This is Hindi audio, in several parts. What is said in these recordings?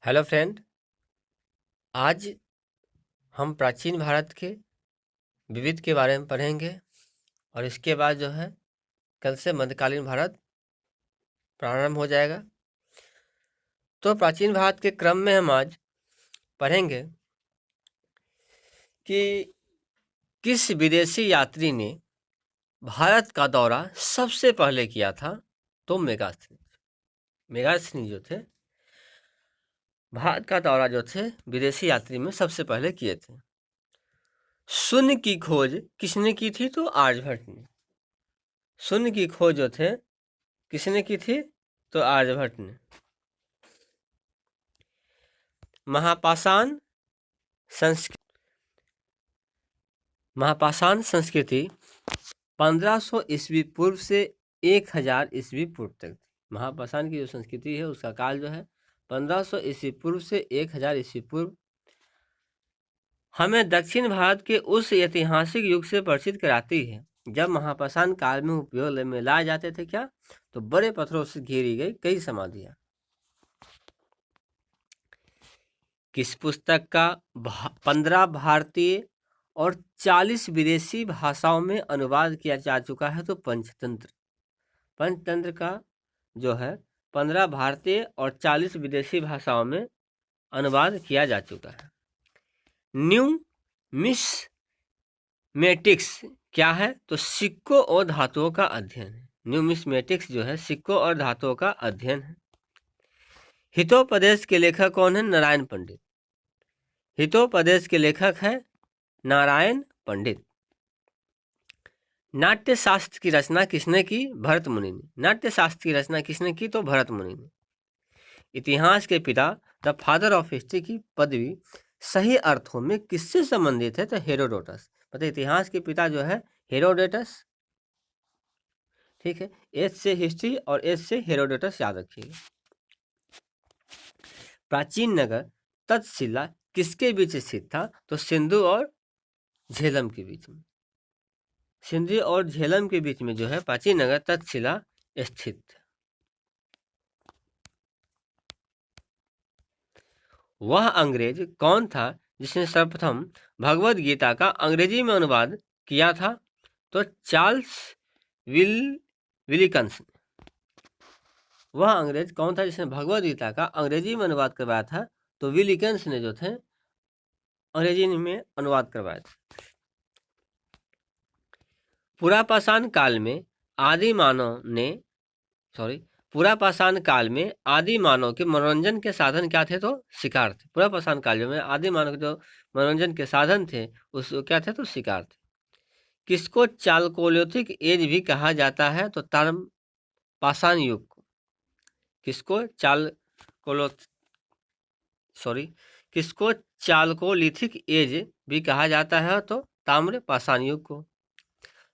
Hello friend. आज हम प्राचीन भारत के विविध के बारे में पढ़ेंगे और इसके बाद जो है कल से मध्यकालीन भारत प्रारंभ हो जाएगा। तो प्राचीन भारत के क्रम में हम आज पढ़ेंगे कि किस विदेशी यात्री ने भारत का दौरा सबसे पहले किया था। तो मेगास्थनीज जो थे भारत का दौरा जो थे विदेशी यात्री में सबसे पहले किए थे। शून्य की खोज किसने की थी? तो आर्यभट्ट ने। शून्य की खोज जो थे किसने की थी? तो आर्यभट्ट ने। महापाषाण संस्कृति 1500 ईस्वी पूर्व से 1000 ईस्वी पूर्व तक थी। महापाषाण की जो संस्कृति है उसका काल जो है 1500 ईस्वी पूर्व से 1000 ईस्वी पूर्व हमें दक्षिण भारत के उस ऐतिहासिक युग से परिचित कराती है जब महापाषाण काल में उपयोग में लाए जाते थे क्या? तो बड़े पत्थरों से घेरी गई कई समाधियां। किस पुस्तक का 15 भारतीय और 40 विदेशी भाषाओं में अनुवाद किया जा चुका है? तो पंचतंत्र का जो है 15 भारतीय और 40 विदेशी भाषाओं में अनुवाद किया जा चुका है। न्यूमिस्मेटिक्स क्या है? तो सिक्कों और धातुओं का अध्ययन है। न्यूमिस्मेटिक्स जो है सिक्कों और धातुओं का अध्ययन है। हितोपदेश के लेखक कौन है? नारायण पंडित। हितोपदेश के लेखक है नारायण पंडित। नाट्य शास्त्र की रचना किसने की? भरत मुनि ने। नाट्य शास्त्र की रचना किसने की? तो भरत मुनि ने। इतिहास के पिता द फादर ऑफ हिस्ट्री की पदवी सही अर्थों में किससे संबंधित है? तो हेरोडोटस। मतलब इतिहास के पिता जो है हेरोडोटस। ठीक है, एच से हिस्ट्री और एच से हेरोडोटस याद रखिएगा। प्राचीन नगर तक्षशिला किसके बीच स्थित था? तो सिंधु और झेलम के बीच में। सिंधु और झेलम के बीच में जो है प्राचीन नगर तक्षशिला स्थित। वह अंग्रेज कौन था जिसने सर्वप्रथम भगवद गीता का अंग्रेजी में अनुवाद किया था? तो चार्ल्स विलिकंस। वह अंग्रेज कौन था जिसने भगवद गीता का अंग्रेजी में अनुवाद करवाया था? तो विलिकंस ने जो थे अंग्रेजी में अनुवाद करवाया था। पुरापाषाण काल में आदि मानव के मनोरंजन के साधन क्या थे? तो शिकार थे। पुरापाषाण काल में आदि मानव के जो मनोरंजन के साधन थे उस क्या थे? तो शिकार थे। किसको चालकोलिथिक एज भी कहा जाता है? तो ताम्रपाषाण युग को। किसको चालकोलिथिक एज भी कहा जाता है? तो ताम्रपाषाण युग को।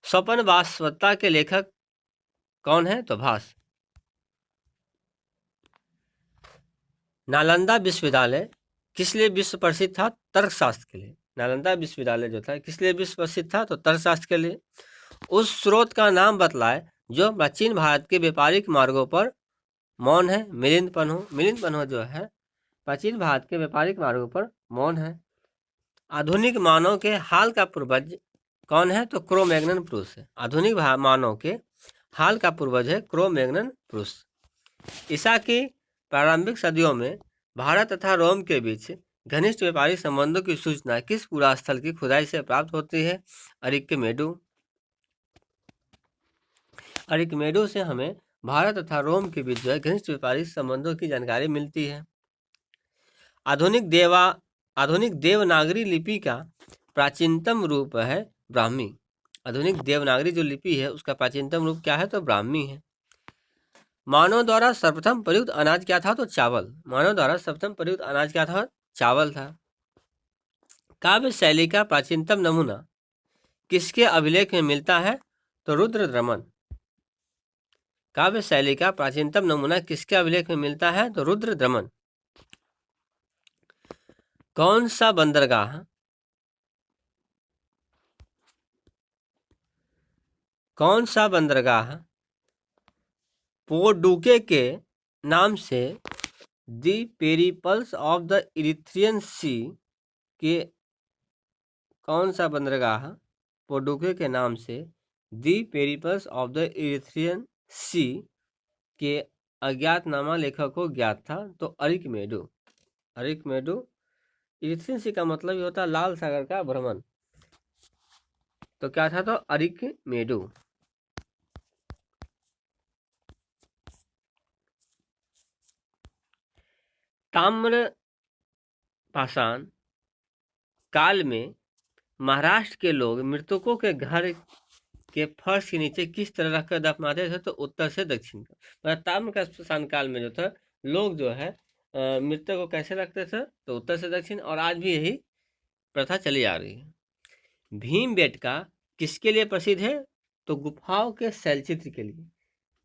स्वपन वास्तवता के लेखक कौन है? तो भास। नालंदा विश्वविद्यालय किस लिए विश्व प्रसिद्ध था? तर्कशास्त्र के लिए। नालंदा विश्वविद्यालय जो था किस लिए विश्व प्रसिद्ध था? तो तर्कशास्त्र के लिए। उस स्रोत का नाम बतलाए जो प्राचीन भारत के व्यापारिक मार्गों पर मौन है। मिलिंद पन्हो जो है प्राचीन भारत के व्यापारिक मार्गों पर मौन है। आधुनिक मानव के हाल का पूर्वज कौन है? तो क्रो-मैग्नन पुरुष है। आधुनिक मानव के हाल का पूर्वज है क्रो-मैग्नन पुरुष। ईसा की प्रारंभिक सदियों में भारत तथा रोम के बीच घनिष्ठ व्यापारिक संबंधों की सूचना किस पुरा स्थल की खुदाई से प्राप्त होती है? अरिकमेडु से हमें भारत तथा रोम के बीच जो है घनिष्ठ व्यापारिक संबंधों की जानकारी मिलती है। आधुनिक देवनागरी लिपि का प्राचीनतम रूप है ब्राह्मी। आधुनिक देवनागरी जो लिपि है उसका प्राचीनतम रूप क्या है? तो ब्राह्मी है। मानव द्वारा सर्वप्रथम प्रयुक्त अनाज क्या था? तो चावल। मानव द्वारा सर्वप्रथम प्रयुक्त अनाज क्या था? चावल था। काव्य शैली का प्राचीनतम नमूना किसके अभिलेख में मिलता है? तो रुद्रद्रमन। काव्य शैली का प्राचीनतम नमूना किसके अभिलेख में मिलता है? तो रुद्रद्रमन। कौन सा बंदरगाह पोडुके के नाम से दी पेरिपल्स ऑफ द इरिथ्रियन सी के कौन सा बंदरगाह पोर्टुगल के नाम से दी पेरिपल्स ऑफ द इरिथ्रियन सी के अज्ञातनामा लेखक को ज्ञात था? तो अरिकमेडो। अरिकमेडो। इरिथ्रियन सी का मतलब ये होता है लाल सागर का भ्रमण। तो क्या था? तो अरिकमेडो। ताम्र पाषाण काल में महाराष्ट्र के लोग मृतकों के घर के फर्श के नीचे किस तरह रखकर दफनाते थे? तो उत्तर से दक्षिण का। मतलब ताम्र का पाषाण काल में जो था लोग जो है मृतक को कैसे रखते थे? तो उत्तर से दक्षिण। और आज भी यही प्रथा चली आ रही है। भीमबेटका किसके लिए प्रसिद्ध है? तो गुफाओं के शैलचित्र के लिए।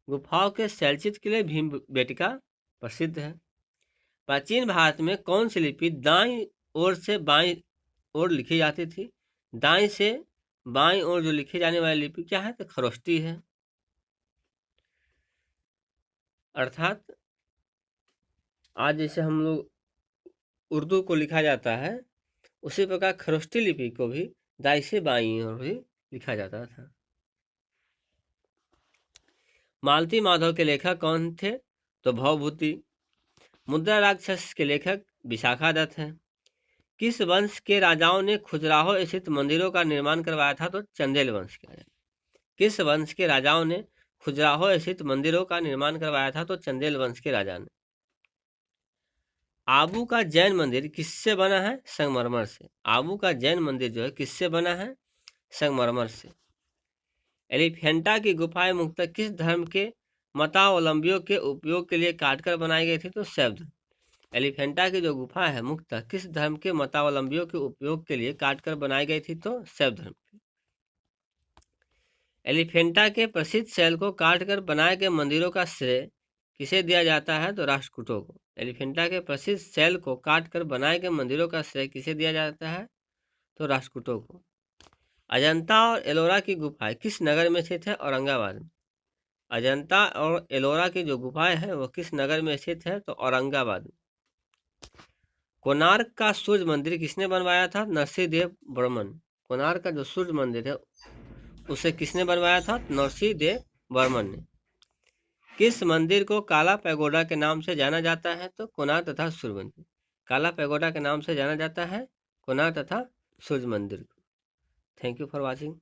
गुफाओं के शैलचित्र के लिए भीमबेटका प्रसिद्ध है। प्राचीन भारत में कौन सी लिपि दाईं ओर से बाईं ओर लिखी जाती थी? दाईं से बाईं ओर जो लिखी जाने वाली लिपि क्या है? तो खरोष्टी है। अर्थात आज जैसे हम लोग उर्दू को लिखा जाता है उसी प्रकार खरोष्टी लिपि को भी दाईं से बाईं ओर भी लिखा जाता था। मालती माधव के लेखक कौन थे? तो भवभूति। मुद्रा राक्षस के लेखक विशाखा दत्त हैं। किस वंश के राजाओं ने खजुराहो स्थित मंदिरों का निर्माण करवाया था? तो चंदेल वंश के राजा। किस वंश के राजाओं ने खजुराहो स्थित मंदिरों का निर्माण करवाया था? तो चंदेल वंश के राजा ने। आबू का जैन मंदिर किससे बना है? संगमरमर से। आबू का जैन मंदिर जो है किससे बना है? संगमरमर से। एलिफेंटा की गुफाएं मुख्यतः किस धर्म के मतावलंबियों के उपयोग के लिए काटकर बनाई गई थी? तो शैव धर्म। एलिफेंटा की जो गुफा है मुख्यतः किस धर्म के मतावलंबियों के उपयोग के लिए काटकर बनाई गई थी? तो शैव धर्म की। एलिफेंटा के प्रसिद्ध शैल को काटकर बनाए गए मंदिरों का श्रेय किसे दिया जाता है? तो राष्ट्रकूटों को। एलिफेंटा के प्रसिद्ध शैल को काटकर बनाए गए मंदिरों का श्रेय किसे दिया जाता है? तो राष्ट्रकूटों को। अजंता और एलोरा की गुफाएं किस नगर में स्थित है? औरंगाबाद में। अजंता और एलोरा की जो गुफाएं हैं वो किस नगर में स्थित है? तो औरंगाबाद में। कोणार्क का सूर्य मंदिर किसने बनवाया था? नरसिंहदेव वर्मन। कोणार्क का जो सूर्य मंदिर है उसे किसने बनवाया था? नरसिंहदेव वर्मन ने। किस मंदिर को काला पैगोडा के नाम से जाना जाता है? तो कोणार्क तथा सूर्य मंदिर। काला पैगोडा के नाम से जाना जाता है कोणार्क तथा सूर्य मंदिर को। Thank you for watching.